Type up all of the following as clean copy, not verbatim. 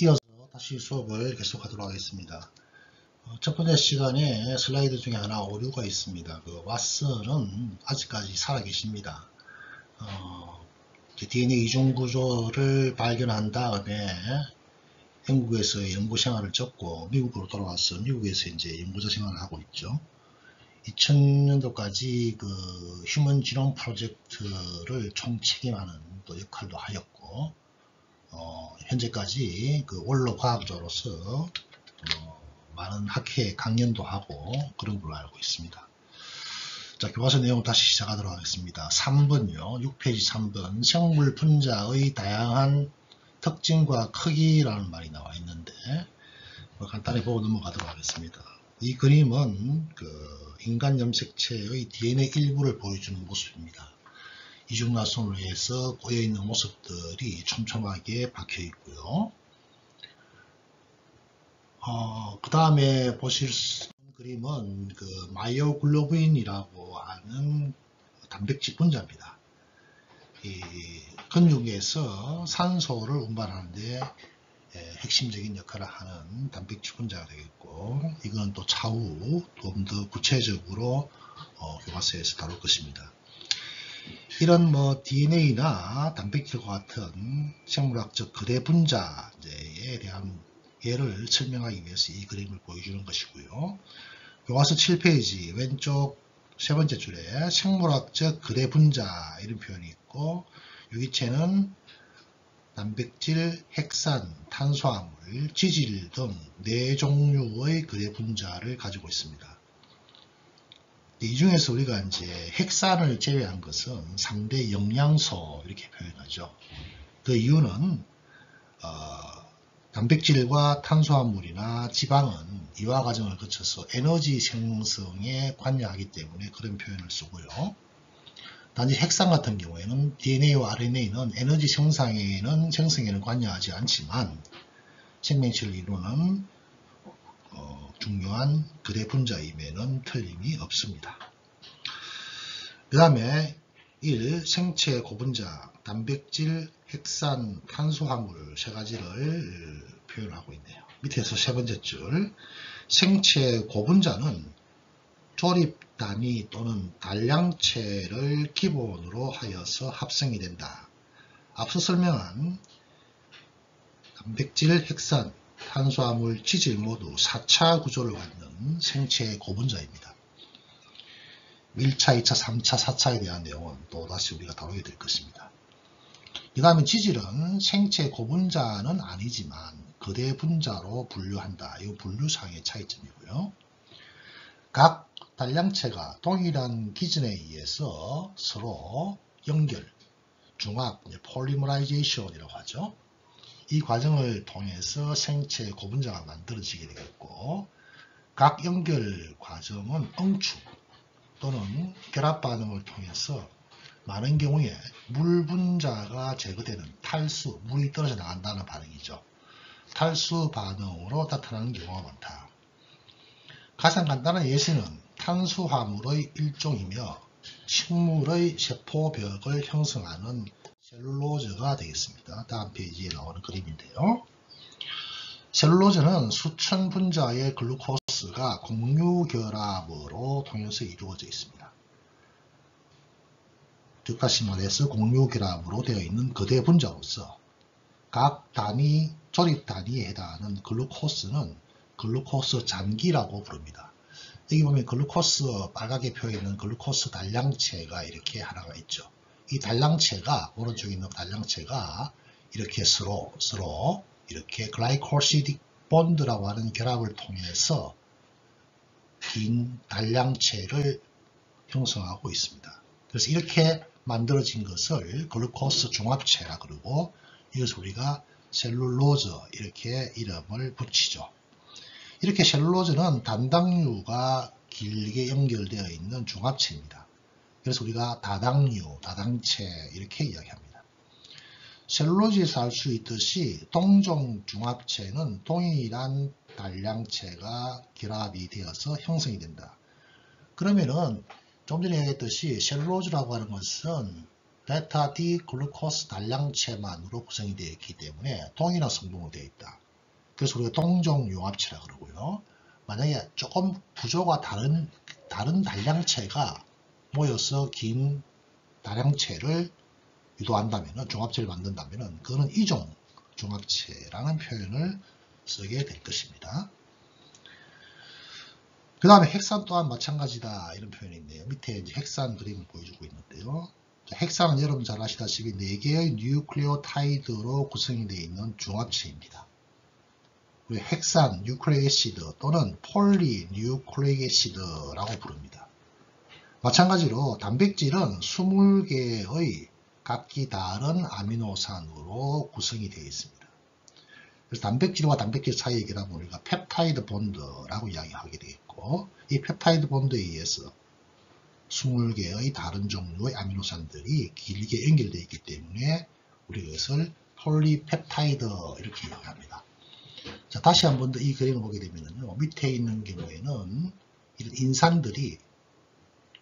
이어서 다시 수업을 계속하도록 하겠습니다. 첫 번째 시간에 슬라이드 중에 하나 오류가 있습니다. 왓슨은 아직까지 살아계십니다. DNA 이중 구조를 발견한 다음에 영국에서 연구 생활을 접고 미국으로 돌아와서 미국에서 이제 연구자 생활을 하고 있죠. 2000년도까지 휴먼 지놈 프로젝트를 총책임하는 또 역할도 하였고, 현재까지 원로 과학자로서 많은 학회 강연도 하고 그런 걸로 알고 있습니다. 자, 교과서 내용 다시 시작하도록 하겠습니다. 3번요. 6페이지 3번. 생물 분자의 다양한 특징과 크기라는 말이 나와 있는데 간단히 보고 넘어가도록 하겠습니다. 이 그림은 인간 염색체의 DNA 일부를 보여주는 모습입니다. 이중나선으로 해서 꼬여있는 모습들이 촘촘하게 박혀 있고요. 그 다음에 보실 수 있는 그림은 마이오글로빈이라고 하는 단백질 분자입니다. 이 근육에서 산소를 운반하는데 핵심적인 역할을 하는 단백질 분자가 되겠고, 이건 또 차후 좀 더 구체적으로 교과서에서 다룰 것입니다. 이런 DNA나 단백질과 같은 생물학적 거대 분자에 대한 예를 설명하기 위해서 이 그림을 보여주는 것이고요. 교과서 7페이지 왼쪽 세 번째 줄에 생물학적 거대 분자 이런 표현이 있고, 유기체는 단백질, 핵산, 탄수화물, 지질 등 4종류의 거대 분자를 가지고 있습니다. 이 중에서 우리가 이제 핵산을 제외한 것은 3대 영양소 이렇게 표현하죠. 그 이유는 단백질과 탄수화물이나 지방은 이화 과정을 거쳐서 에너지 생성에 관여하기 때문에 그런 표현을 쓰고요. 단지 핵산 같은 경우에는 DNA와 RNA는 에너지 생성에는 관여하지 않지만 생명체를 이루는 중요한 거대 분자임에는 틀림이 없습니다. 그 다음에 1. 생체 고분자, 단백질, 핵산, 탄수화물 세 가지를 표현하고 있네요. 밑에서 세 번째 줄, 생체 고분자는 조립 단위 또는 단량체를 기본으로 하여서 합성이 된다. 앞서 설명한 단백질, 핵산, 탄수화물, 지질 모두 4차 구조를 갖는 생체 고분자입니다. 1차, 2차, 3차, 4차에 대한 내용은 또 다시 우리가 다루게 될 것입니다. 그 다음에 지질은 생체 고분자는 아니지만 거대 분자로 분류한다. 이 분류상의 차이점이고요. 각 단량체가 동일한 기전에 의해서 서로 연결, 중합, 폴리머라이제이션이라고 하죠. 이 과정을 통해서 생체 고분자가 만들어지게 되겠고, 각 연결 과정은 응축 또는 결합 반응을 통해서 많은 경우에 물 분자가 제거되는 탈수, 물이 떨어져 나간다는 반응이죠. 탈수 반응으로 나타나는 경우가 많다. 가장 간단한 예시는 탄수화물의 일종이며 식물의 세포벽을 형성하는 셀룰로즈가 되겠습니다. 다음 페이지에 나오는 그림인데요. 셀룰로즈는 수천 분자의 글루코스가 공유결합으로 통해서 이루어져 있습니다. 즉 다시 말해서 공유결합으로 되어 있는 거대 분자로서 각 단위, 조립 단위에 해당하는 글루코스는 글루코스 잔기라고 부릅니다. 여기 보면 글루코스 빨갛게 표현있는 글루코스 단량체가 이렇게 하나가 있죠. 이 단량체가 오른쪽에 있는 단량체가 이렇게 서로 이렇게 글라이콜시딕 본드라고 하는 결합을 통해서 긴 단량체를 형성하고 있습니다. 그래서 이렇게 만들어진 것을 글루코스 종합체라 그러고, 이것을 우리가 셀룰로즈 이렇게 이름을 붙이죠. 이렇게 셀룰로즈는 단당류가 길게 연결되어 있는 중합체입니다. 그래서 우리가 다당류, 다당체 이렇게 이야기합니다. 셀룰로즈에서 알 수 있듯이 동종 중합체는 동일한 단량체가 결합이 되어서 형성이 된다. 그러면은 좀 전에 얘기했듯이 셀룰로즈라고 하는 것은 베타 D 글루코스 단량체만으로 구성이 되어 있기 때문에 동일한 성분으로 되어 있다. 그래서 우리가 동종 융합체라 그러고요. 만약에 조금 구조가 다른 단량체가 모여서 긴 단량체를 유도한다면, 종합체를 만든다면 그거는 이종 종합체라는 표현을 쓰게 될 것입니다. 그 다음에 헥산 또한 마찬가지다 이런 표현이 있네요. 밑에 이제 헥산 그림을 보여주고 있는데요. 자, 헥산은 여러분 잘 아시다시피 4개의 뉴클레오타이드로 구성이 되어 있는 중합체입니다. 우리 헥산 뉴클레이크 애시드 또는 폴리 뉴클레이크 애시드라고 부릅니다. 마찬가지로 단백질은 20개의 각기 다른 아미노산으로 구성이 되어 있습니다. 그래서 단백질과 단백질 사이의 결합은 우리가 펩타이드 본드라고 이야기하게 되겠고, 이 펩타이드 본드에 의해서 20개의 다른 종류의 아미노산들이 길게 연결되어 있기 때문에 우리가 이것을 폴리펩타이드 이렇게 이야기합니다. 자, 다시 한 번 더 이 그림을 보게 되면요, 밑에 있는 경우에는 이런 인산들이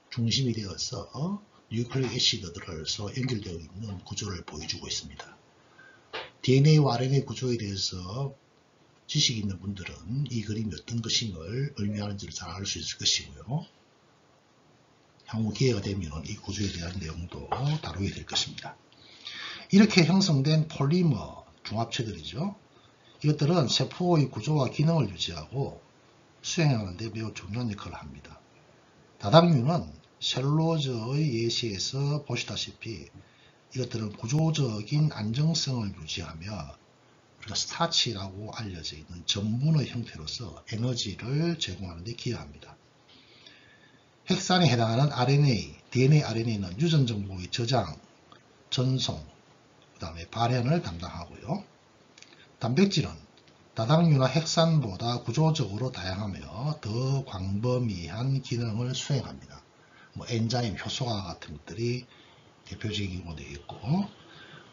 중심이 되어서 뉴클레이크 애시드들로서 연결되어 있는 구조를 보여주고 있습니다. DNA와 RNA 구조에 대해서 지식이 있는 분들은 이 그림이 어떤 것임을 의미하는지를 잘 알 수 있을 것이고요. 향후 기회가 되면 이 구조에 대한 내용도 다루게 될 것입니다. 이렇게 형성된 폴리머 중합체들이죠. 이것들은 세포의 구조와 기능을 유지하고 수행하는 데 매우 중요한 역할을 합니다. 다당류는 셀룰로즈의 예시에서 보시다시피 이것들은 구조적인 안정성을 유지하며 우리가 스타치라고 알려져 있는 전분의 형태로서 에너지를 제공하는 데 기여합니다. 핵산에 해당하는 RNA, DNA, RNA는 유전 정보의 저장, 전송, 그 다음에 발현을 담당하고요. 단백질은 다당류나 핵산보다 구조적으로 다양하며 더 광범위한 기능을 수행합니다. 엔자임, 효소화 같은 것들이 대표적인 경우가 되겠고,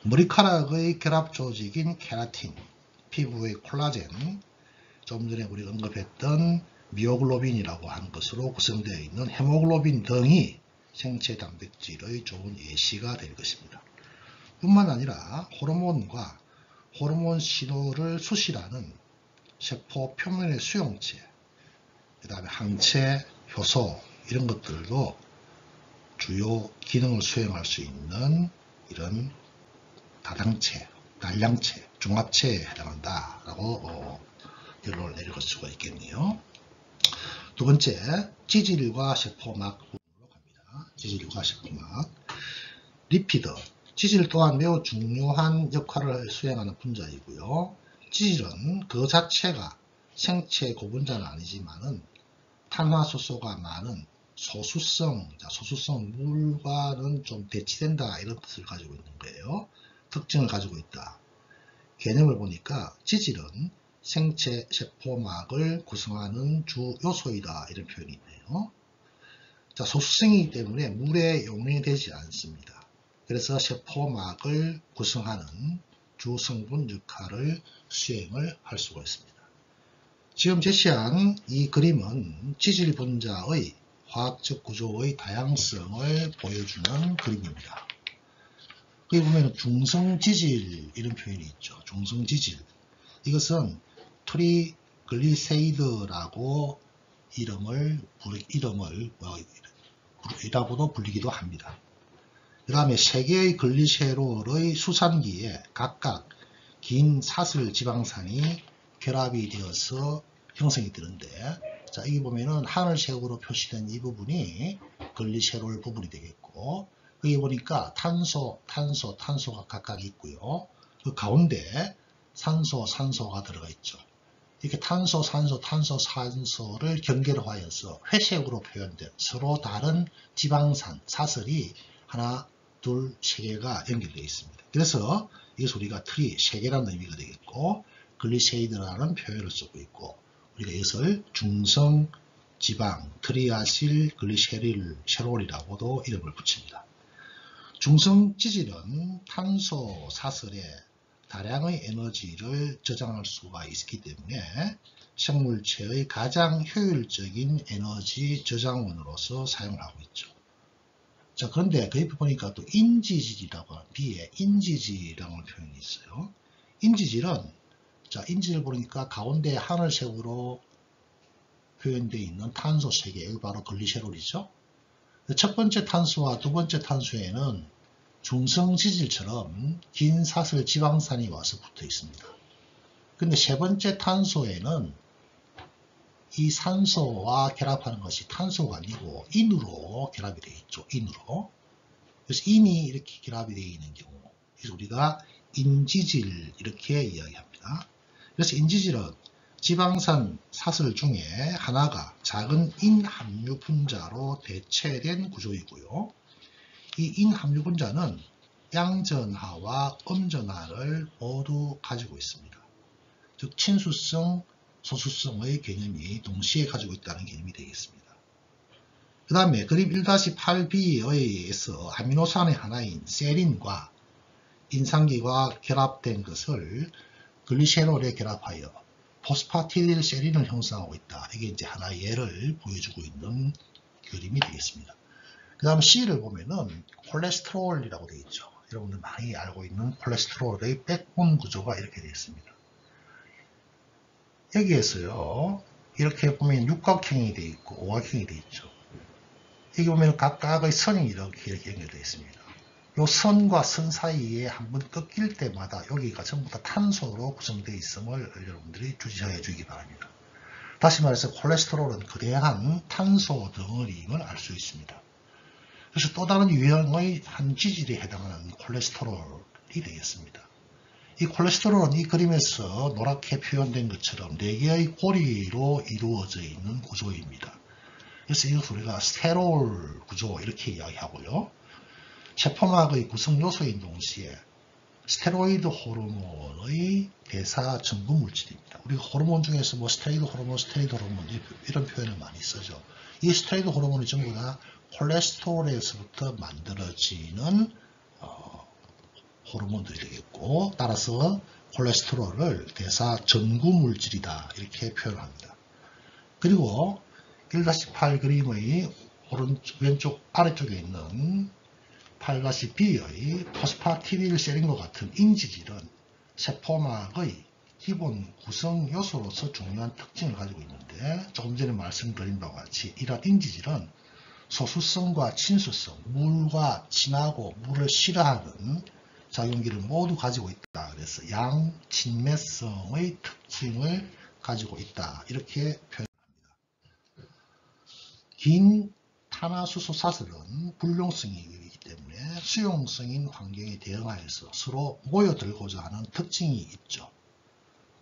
머리카락의 결합 조직인 케라틴, 피부의 콜라겐, 좀 전에 우리가 언급했던 미오글로빈이라고 하는 것으로 구성되어 있는 헤모글로빈 등이 생체 단백질의 좋은 예시가 될 것입니다. 뿐만 아니라 호르몬과 호르몬 신호를 수시라는 세포 표면의 수용체, 그 다음에 항체, 효소 이런 것들도 주요 기능을 수행할 수 있는 이런 다당체, 단량체, 중합체에 해당한다라고 결론을 내릴 수가 있겠네요. 두 번째, 지질과 세포막 부분으로 갑니다. 지질과 세포막. 리피드. 지질 또한 매우 중요한 역할을 수행하는 분자이고요. 지질은 그 자체가 생체 고분자는 아니지만은 탄화수소가 많은 소수성 물과는 좀 대치된다 이런 뜻을 가지고 있는 거예요. 특징을 가지고 있다. 개념을 보니까 지질은 생체 세포막을 구성하는 주 요소이다 이런 표현이 있네요. 자, 소수성이기 때문에 물에 용해되지 않습니다. 그래서 세포막을 구성하는 주 성분 역할을 수행을 할 수가 있습니다. 지금 제시한 이 그림은 지질 분자의 화학적 구조의 다양성을 보여주는 그림입니다. 여기 보면 중성지질 이런 표현이 있죠. 중성지질. 이것은 트리글리세이드라고 이라고도 불리기도 합니다. 그 다음에 3개의 글리세롤의 수산기에 각각 긴 사슬 지방산이 결합이 되어서 형성이 되는데, 자, 여기 보면은 하늘색으로 표시된 이 부분이 글리세롤 부분이 되겠고, 여기 보니까 탄소가 각각 있고요. 그 가운데 산소가 들어가 있죠. 이렇게 탄소를 경계로하여서 회색으로 표현된 서로 다른 지방산, 사슬이 하나, 둘, 3개가 연결되어 있습니다. 그래서 이것을 우리가 트리, 3개라는 의미가 되겠고, 글리세이드라는 표현을 쓰고 있고, 우리가 이것을 중성 지방, 트리아실 글리세롤이라고도 이름을 붙입니다. 중성 지질은 탄소 사슬에 다량의 에너지를 저장할 수가 있기 때문에 생물체의 가장 효율적인 에너지 저장원으로서 사용을 하고 있죠. 자, 그런데 그 옆에 보니까 또 인지질이라고 하는 B에 인지질이라는 표현이 있어요. 인지질은, 자, 인지를 보니까 가운데 하늘색으로 표현되어 있는 탄소 3개, 여기 바로 글리세롤이죠. 첫 번째 탄소와 두 번째 탄소에는 중성지질처럼 긴 사슬 지방산이 와서 붙어 있습니다. 근데 세 번째 탄소에는 이 산소와 결합하는 것이 탄소가 아니고 인으로 결합이 되어 있죠. 인으로. 그래서 인이 이렇게 결합이 되어 있는 경우, 그래서 우리가 인지질 이렇게 이야기합니다. 그래서 인지질은 지방산 사슬 중에 하나가 작은 인 함유 분자로 대체된 구조이고요. 이 인 함유 분자는 양전하와 음전하를 모두 가지고 있습니다. 즉 친수성, 소수성의 개념이 동시에 가지고 있다는 개념이 되겠습니다. 그 다음에 그림 1-8b에서 아미노산의 하나인 세린과 인산기가 결합된 것을 글리세롤에 결합하여 포스파티딜 세린을 형성하고 있다. 이게 이제 하나의 예를 보여주고 있는 그림이 되겠습니다. 그 다음 C를 보면은 콜레스테롤이라고 되어 있죠. 여러분들 많이 알고 있는 콜레스테롤의 백본 구조가 이렇게 되어 있습니다. 여기에서요, 이렇게 보면 육각형이 되어 있고 오각형이 되어 있죠. 여기 보면 각각의 선이 이렇게 연결되어 있습니다. 이 선과 선 사이에 한번 꺾일 때마다 여기가 전부 다 탄소로 구성되어 있음을 여러분들이 주시해 주기 바랍니다. 다시 말해서 콜레스테롤은 거대한 탄소 덩어리임을 알 수 있습니다. 그래서 또 다른 유형의 한 지질에 해당하는 콜레스테롤이 되겠습니다. 이 콜레스테롤은 이 그림에서 노랗게 표현된 것처럼 4개의 고리로 이루어져 있는 구조입니다. 그래서 이것을 우리가 스테롤 구조 이렇게 이야기하고요. 세포막의 구성 요소인 동시에 스테로이드 호르몬의 대사 전구 물질입니다. 우리가 호르몬 중에서 뭐 스테로이드 호르몬 이런 표현을 많이 쓰죠. 이 스테로이드 호르몬이 전부 다 콜레스테롤에서부터 만들어지는 호르몬들이 되겠고, 따라서 콜레스테롤을 대사 전구 물질이다 이렇게 표현합니다. 그리고 1-8 그림의 왼쪽 아래쪽에 있는 8-B의 포스파티딜 세린과 같은 인지질은 세포막의 기본 구성 요소로서 중요한 특징을 가지고 있는데, 조금 전에 말씀드린 바와 같이 이러한 인지질은 소수성과 친수성, 물과 친하고 물을 싫어하는 작용기를 모두 가지고 있다. 그래서 양친매성의 특징을 가지고 있다. 이렇게 표현합니다. 긴 탄화수소 사슬은 불용성이 있기 때문에 수용성인 환경에 대응하여서 서로 모여들고자 하는 특징이 있죠.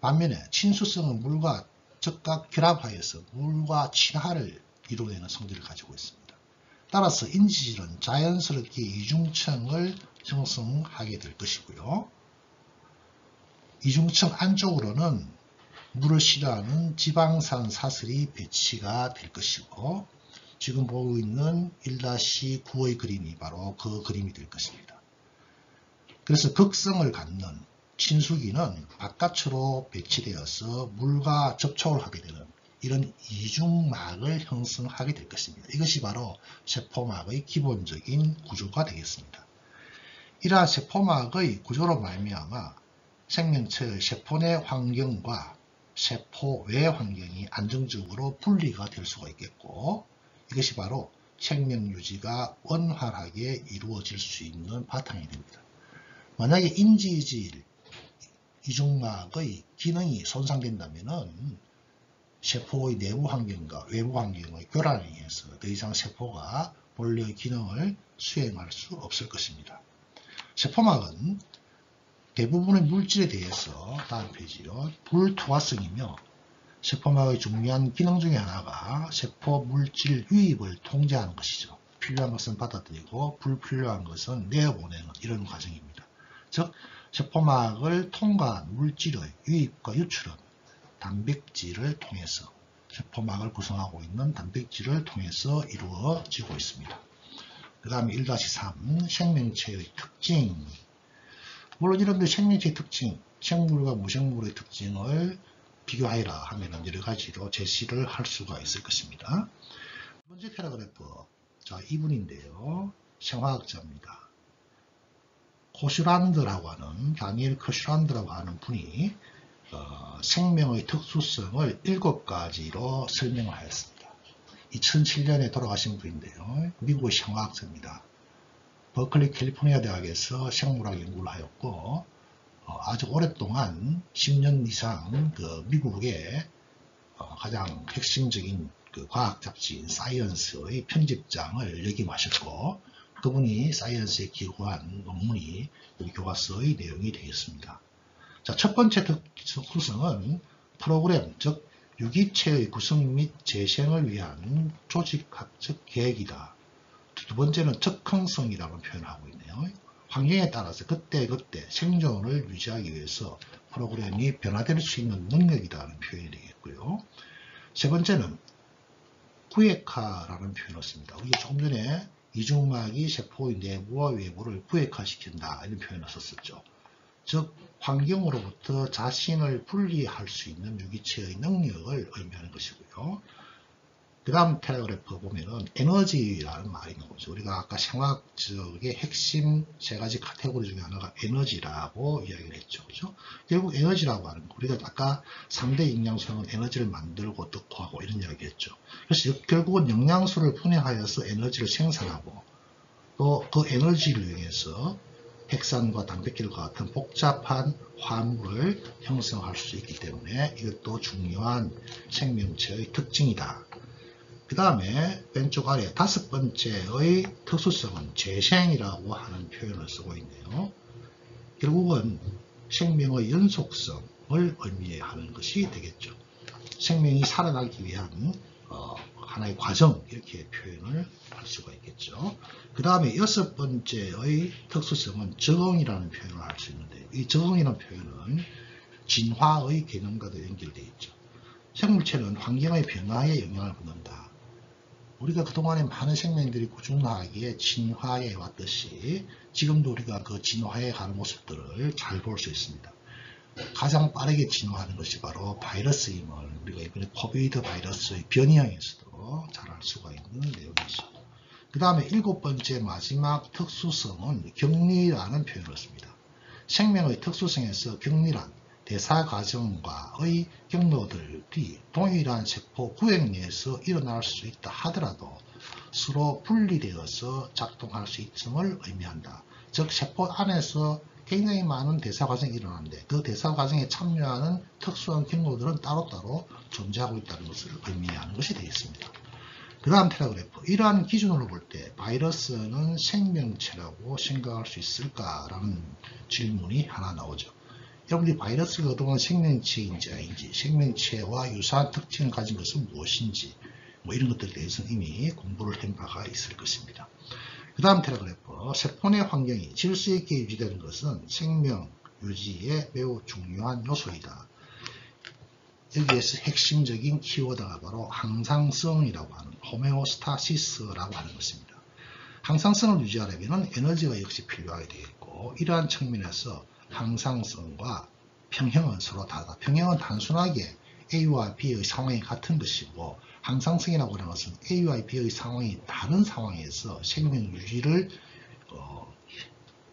반면에 친수성은 물과 적각 결합하여서 물과 친화를 이루어내는 성질을 가지고 있습니다. 따라서 인지질은 자연스럽게 이중층을 형성하게 될 것이고요. 이중층 안쪽으로는 물을 싫어하는 지방산 사슬이 배치가 될 것이고, 지금 보고 있는 1-9의 그림이 바로 그 그림이 될 것입니다. 그래서 극성을 갖는 친수기는 바깥으로 배치되어서 물과 접촉을 하게 되는 이런 이중막을 형성하게 될 것입니다. 이것이 바로 세포막의 기본적인 구조가 되겠습니다. 이러한 세포막의 구조로 말미암아 생명체의 세포 내 환경과 세포 외 환경이 안정적으로 분리가 될 수가 있겠고, 이것이 바로 생명 유지가 원활하게 이루어질 수 있는 바탕이 됩니다. 만약에 인지질, 이중막의 기능이 손상된다면 세포의 내부 환경과 외부 환경의 교란에 의해서 더 이상 세포가 본래의 기능을 수행할 수 없을 것입니다. 세포막은 대부분의 물질에 대해서 다음 페이지요. 불투과성이며 세포막의 중요한 기능 중에 하나가 세포 물질 유입을 통제하는 것이죠. 필요한 것은 받아들이고 불필요한 것은 내어보내는 이런 과정입니다. 즉 세포막을 통과한 물질의 유입과 유출은 단백질을 통해서, 세포막을 구성하고 있는 단백질을 통해서 이루어지고 있습니다. 그 다음에 1-3 생명체의 특징. 물론 이런 생명체의 특징, 생물과 무생물의 특징을 비교하여라 하면 여러 가지로 제시를 할 수가 있을 것입니다. 두 번째 패러그래프, 자 2분인데요. 생화학자입니다. 코슈란드라고 하는, 다니엘 코슈란드라고 하는 분이 생명의 특수성을 7가지로 설명을 하였습니다. 2007년에 돌아가신 분인데요. 미국의 생화학자입니다. 버클리 캘리포니아 대학에서 생물학 연구를 하였고 아주 오랫동안 10년 이상 그 미국의 가장 핵심적인 그 과학 잡지인 사이언스의 편집장을 역임하셨고 그분이 사이언스에 기고한 논문이 우리 교과서의 내용이 되겠습니다. 자, 첫 번째 특수성은 프로그램, 즉 유기체의 구성 및 재생을 위한 조직학적 계획이다. 두 번째는 적응성이라고 표현하고 있네요. 환경에 따라서 그때그때 생존을 유지하기 위해서 프로그램이 변화될 수 있는 능력이라는 표현이 되겠고요. 세 번째는 구획화라는 표현을 씁니다. 우리가 조금 전에 이중막이 세포의 내부와 외부를 구획화시킨다 이런 표현을 썼었죠. 즉 환경으로부터 자신을 분리할 수 있는 유기체의 능력을 의미하는 것이고요. 그 다음 텔레그래프 보면은 에너지라는 말이 나오죠. 우리가 아까 생화학적의 핵심 세 가지 카테고리 중에 하나가 에너지라고 이야기를 했죠. 그죠? 결국 에너지라고 하는 거. 우리가 아까 3대 영양소는 에너지를 만들고 득호하고 이런 이야기 했죠. 그래서 결국은 영양소를 분해하여서 에너지를 생산하고 또 그 에너지를 이용해서 핵산과 단백질과 같은 복잡한 화물을 형성할 수 있기 때문에 이것도 중요한 생명체의 특징이다. 그 다음에 왼쪽 아래 5번째의 특수성은 재생이라고 하는 표현을 쓰고 있네요. 결국은 생명의 연속성을 의미하는 것이 되겠죠. 생명이 살아나기 위한 하나의 과정 이렇게 표현을 할 수가 있겠죠. 그 다음에 6번째의 특수성은 적응이라는 표현을 할 수 있는데 이 적응이라는 표현은 진화의 개념과도 연결되어 있죠. 생물체는 환경의 변화에 영향을 받는다. 우리가 그동안에 많은 생명들이 꾸준하게 진화해 왔듯이 지금도 우리가 그 진화해 가는 모습들을 잘 볼 수 있습니다. 가장 빠르게 진화하는 것이 바로 바이러스임을 우리가 이번에 코비드 바이러스의 변이형에서도 잘 알 수가 있는 내용이죠. 그 다음에 7번째 마지막 특수성은 격리라는 표현을 씁니다. 생명의 특수성에서 격리란 대사 과정과의 경로들이 동일한 세포 구획 내에서 일어날 수 있다 하더라도 서로 분리되어서 작동할 수 있음을 의미한다. 즉 세포 안에서 굉장히 많은 대사 과정이 일어나는데 그 대사 과정에 참여하는 특수한 경로들은 따로따로 존재하고 있다는 것을 의미하는 것이 되겠습니다. 그 다음 텔레그래프. 이러한 기준으로 볼 때 바이러스는 생명체라고 생각할 수 있을까라는 질문이 하나 나오죠. 여러분들이 바이러스가 그동안 생명체인지 아닌지, 생명체와 유사한 특징을 가진 것은 무엇인지, 뭐 이런 것들에 대해서는 이미 공부를 한 바가 있을 것입니다. 그 다음 텔레그래프. 세포 내 환경이 질서 있게 유지되는 것은 생명 유지에 매우 중요한 요소이다. 여기에서 핵심적인 키워드가 바로 항상성이라고 하는 호메오스타시스라고 하는 것입니다. 항상성을 유지하려면 에너지가 역시 필요하게 되겠고 이러한 측면에서 항상성과 평형은 서로 다르다. 평형은 단순하게 A와 B의 상황이 같은 것이고 항상성이라고 하는 것은 A와 B의 상황이 다른 상황에서 생명 유지를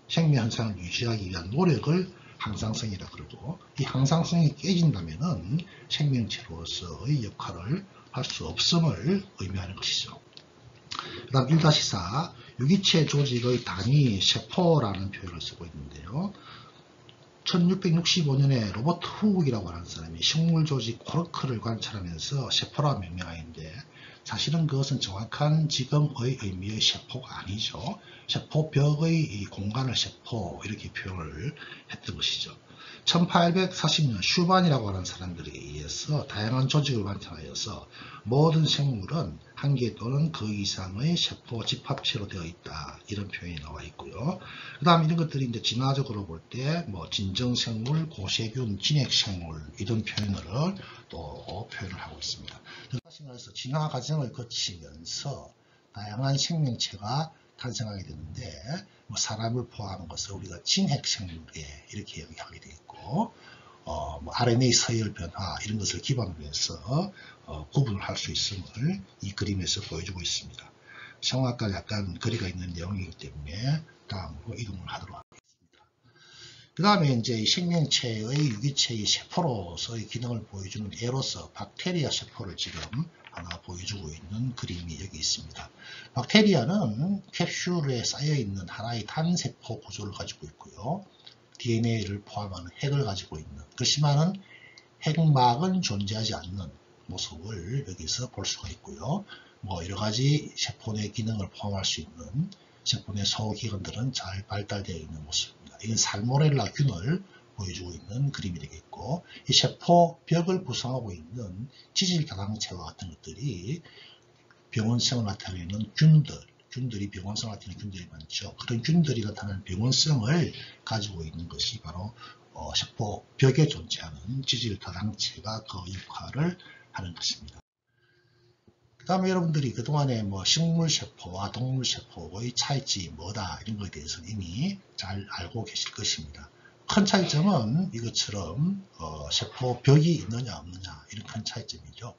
생명 현상을 유지하기 위한 노력을 항상성이라 그러고 이 항상성이 깨진다면은 생명체로서의 역할을 할 수 없음을 의미하는 것이죠. 그 다음 1-4 유기체 조직의 단위 세포라는 표현을 쓰고 있는데요. 1665년에 로버트 후크라고 하는 사람이 식물조직 코르크를 관찰하면서 세포라 명명하였는데 사실은 그것은 정확한 지금의 의미의 세포가 아니죠. 세포벽의 이 공간을 세포 이렇게 표현을 했던 것이죠. 1840년 슈반이라고 하는 사람들에 의해서 다양한 조직을 관찰하여서 모든 생물은 한 개 또는 그 이상의 세포 집합체로 되어 있다. 이런 표현이 나와 있고요. 그 다음 이런 것들이 이제 진화적으로 볼 때 뭐 진정생물, 고세균, 진핵생물 이런 표현을 또 표현을 하고 있습니다. 다시 말해서 진화 과정을 거치면서 다양한 생명체가 탄생하게 되는데 뭐 사람을 포함한 것을 우리가 진핵생물에 이렇게 얘기하게 되어 있고 뭐 RNA 서열 변화 이런 것을 기반으로 해서 구분을 할 수 있음을 이 그림에서 보여주고 있습니다. 생화과 약간 거리가 있는 내용이기 때문에 다음으로 이동을 하도록 하겠습니다. 그 다음에 이제 생명체의 유기체의 세포로서의 기능을 보여주는 에로서 박테리아 세포를 지금 하나 보여주고 있는 그림이 여기 있습니다. 박테리아는 캡슐에 쌓여있는 하나의 단세포 구조를 가지고 있고요. DNA를 포함하는 핵을 가지고 있는, 그렇지만은 핵막은 존재하지 않는 모습을 여기서 볼 수가 있고요. 뭐 여러가지 세포 내 기능을 포함할 수 있는 세포 내 소기관들은 잘 발달되어 있는 모습입니다. 이건 살모넬라 균을 보여주고 있는 그림이 되겠고, 이 세포벽을 구성하고 있는 지질다당체와 같은 것들이 병원성을 나타내는 균들이 병원성을 나타내는 균들이 많죠. 그런 균들이 나타내는 병원성을 가지고 있는 것이 바로 세포벽에 존재하는 지질다당체가 그 역할을 하는 것입니다. 그 다음에 여러분들이 그동안에 뭐 식물세포와 동물세포의 차이점이 뭐다 이런 것에 대해서는 이미 잘 알고 계실 것입니다. 큰 차이점은 이것처럼 세포벽이 있느냐 없느냐 이런 큰 차이점이죠.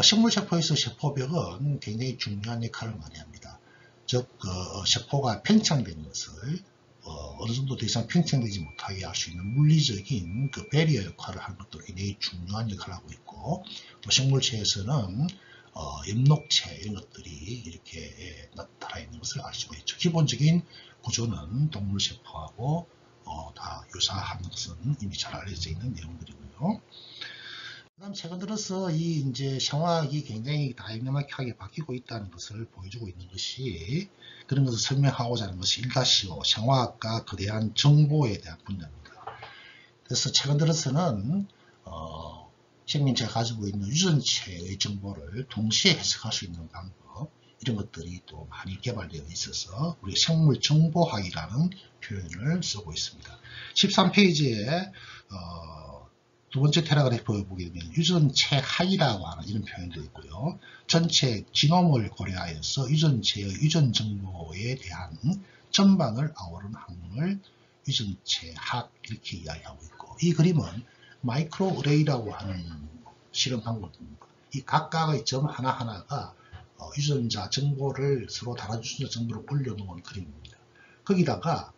식물세포에서 세포벽은 굉장히 중요한 역할을 많이 합니다. 즉 세포가 팽창되는 것을 어느 정도 더 이상 팽창되지 못하게 할 수 있는 물리적인 그 배리어 역할을 하는 것도 굉장히 중요한 역할을 하고 있고, 또 식물체에서는 엽록체 이런 것들이 이렇게 나타나 있는 것을 알 수가 있죠. 기본적인 구조는 동물세포하고 다 유사한 것은 이미 잘 알려져 있는 내용들이고요. 그 다음 최근 들어서 이 이제 생화학이 굉장히 다이나믹하게 바뀌고 있다는 것을 보여주고 있는 것이, 그런 것을 설명하고자 하는 것이 1-5 생화학과 거대한 정보에 대한 분야입니다. 그래서 최근 들어서는 생명체가 가지고 있는 유전체의 정보를 동시에 해석할 수 있는 방법, 이런 것들이 또 많이 개발되어 있어서 우리 생물정보학이라는 표현을 쓰고 있습니다. 13페이지에 두 번째 패러그래프를 보게 되면 유전체 하이라고 하는 이런 표현도 있고요. 전체 지놈을 고려하여서 유전체의 유전 정보에 대한 전반을 아우르는 학문을 유전체학 이렇게 이야기하고 있고, 이 그림은 마이크로 어레이라고 하는 실험 방법입니다. 이 각각의 점 하나하나가 유전자 정보를 서로 다른 유전자 정보를 올려놓은 그림입니다. 거기다가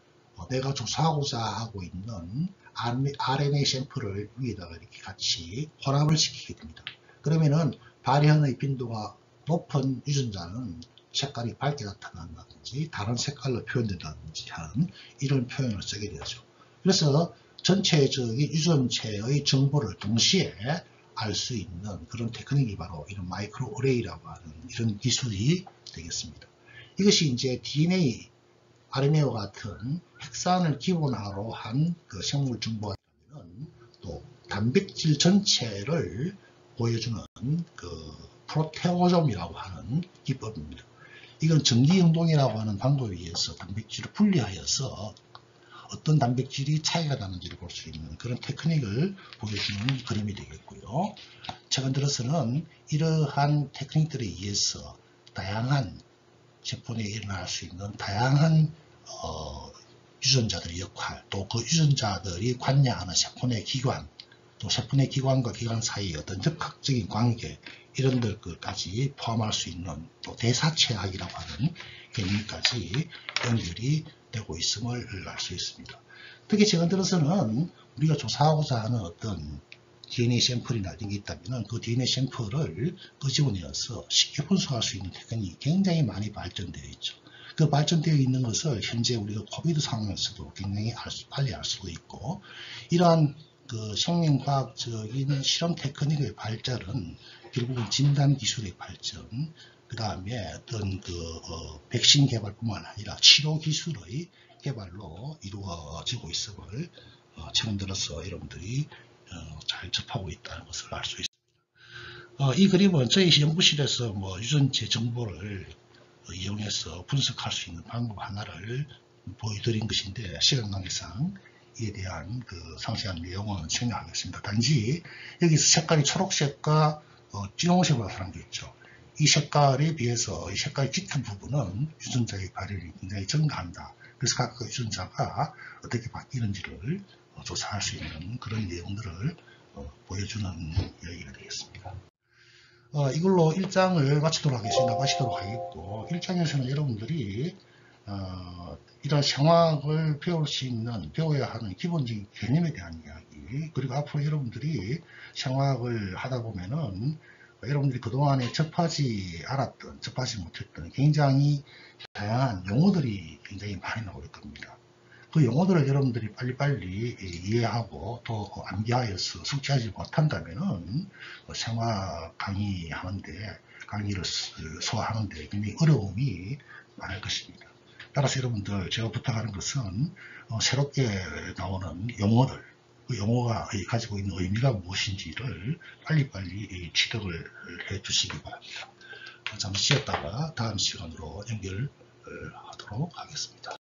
내가 조사하고자 하고 있는 RNA 샘플을 위에다가 이렇게 같이 혼합을 시키게 됩니다. 그러면은 발현의 빈도가 높은 유전자는 색깔이 밝게 나타난다든지 다른 색깔로 표현된다든지 하는 이런 표현을 쓰게 되죠. 그래서 전체적인 유전체의 정보를 동시에 알 수 있는 그런 테크닉이 바로 이런 마이크로 어레이라고 하는 이런 기술이 되겠습니다. 이것이 이제 DNA, RNA와 같은 핵산을 기본으로 한 그 생물 정보라면 또 단백질 전체를 보여주는 그 프로테오점이라고 하는 기법입니다. 이건 전기운동이라고 하는 방법에 의해서 단백질을 분리하여서 어떤 단백질이 차이가 나는지를 볼 수 있는 그런 테크닉을 보여주는 그림이 되겠고요. 최근 들어서는 이러한 테크닉들에 의해서 다양한 세포 내에 일어날 수 있는 다양한 유전자들의 역할, 또 그 유전자들이 관여하는 세포 내 기관, 또 세포 내 기관과 기관 사이의 어떤 적학적인 관계, 이런 것까지 포함할 수 있는 또 대사체학이라고 하는 개념까지 연결이 되고 있음을 알 수 있습니다. 특히 최근 들어서는 우리가 조사하고자 하는 어떤 DNA 샘플이나 이런 게 있다면 그 DNA 샘플을 끄집어내어서 쉽게 분석할 수 있는 테크닉이 굉장히 많이 발전되어 있죠. 그 발전되어 있는 것을 현재 우리가 코비드 상황에서도 굉장히 빨리 알 수도 있고, 이러한 그 생명과학적인 실험 테크닉의 발전은 결국은 진단 기술의 발전, 그 다음에 어떤 백신 개발뿐만 아니라 치료 기술의 개발로 이루어지고 있음을 최근 들어서 여러분들이 잘 접하고 있다는 것을 알 수 있습니다. 이 그림은 저희 연구실에서 유전체 정보를 이용해서 분석할 수 있는 방법 하나를 보여드린 것인데, 시간 관계상 이에 대한 그 상세한 내용은 생략하겠습니다. 단지 여기서 색깔이 초록색과 진홍색으로 나타난 게 있죠. 이 색깔에 비해서 이 색깔이 짙은 부분은 유전자의 발현이 굉장히 증가한다. 그래서 각각 유전자가 어떻게 바뀌는지를 조사할 수 있는 그런 내용들을 보여주는 이야기가 되겠습니다. 이걸로 1장을 마치도록 하겠고, 1장에서는 여러분들이 이런 생화학을 배울 수 있는, 배워야 하는 기본적인 개념에 대한 이야기, 그리고 앞으로 여러분들이 생화학을 하다 보면은 여러분들이 그동안에 접하지 않았던, 접하지 못했던 굉장히 다양한 용어들이 굉장히 많이 나올 겁니다. 그 용어들을 여러분들이 빨리빨리 이해하고 또 암기하여서 숙지하지 못한다면은 생화 강의를 소화하는데 굉장히 어려움이 많을 것입니다. 따라서 여러분들 제가 부탁하는 것은 새롭게 나오는 용어들, 그 용어가 가지고 있는 의미가 무엇인지를 빨리빨리 취득을 해 주시기 바랍니다. 잠시 쉬었다가 다음 시간으로 연결하도록 하겠습니다.